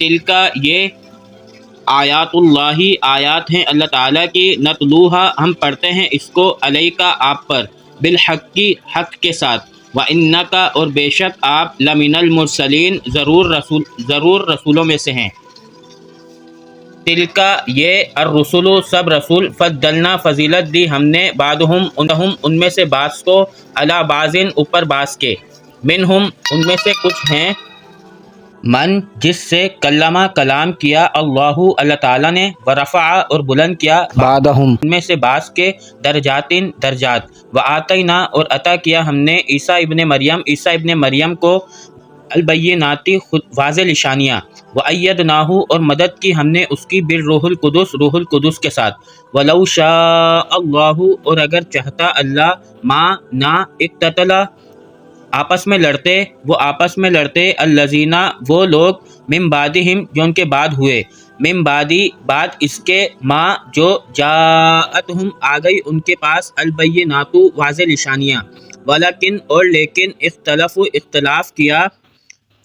تلکا یہ آیات اللہ آیات ہیں اللہ تعالیٰ کی، نتلوہا ہم پڑھتے ہیں اس کو، علیکا آپ پر، بالحق کی حق کے ساتھ، وانکا اور بے شک آپ، لمن المرسلین ضرور رسولوں میں سے ہیں۔ تلکا یہ الرسل سب رسول، فضلنا فضیلت دی ہم نے، بعضهم ان میں سے بعض کو، علی بعض اوپر بعض کے، منہم ان میں سے کچھ ہیں، من جس سے کلمہ کلام کیا، اللہ اللہ تعالیٰ نے، ورفع اور بلند کیا، بعضهم ان میں سے بعض کے، درجات درجات، وآتینا اور عطا کیا ہم نے عیسیٰ ابن مریم کو، البینات واضح نشانیاں، وأیدناہ اور مدد کی ہم نے اس کی، بالروح القدس کے ساتھ، ولو شاء اللہ اور اگر چاہتا اللہ، ما نہ، اقتتل آپس میں لڑتے، الذین وہ لوگ، من بعدہم جو ان کے بعد ہوئے، من بعد اس کے، ما جو، جاءتہم آ گئی ان کے پاس، البینات واضح نشانیاں، ولیکن اور لیکن، اختلاف کیا،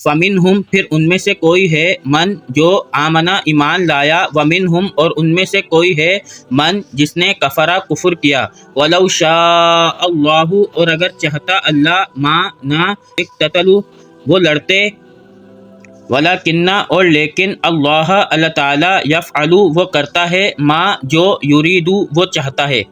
فمنہم پھر ان میں سے کوئی ہے، من جو آمنا ایمان لایا، ومنہم اور ان میں سے کوئی ہے، من جس نے کفرا کفر کیا، ولو شاء اللہ اور اگر چاہتا اللہ، ما نہ، اقتتلوا وہ لڑتے، ولیکن اور لیکن، اللہ تعالی، یفعل وہ کرتا ہے، ما جو، یریدو وہ چاہتا ہے۔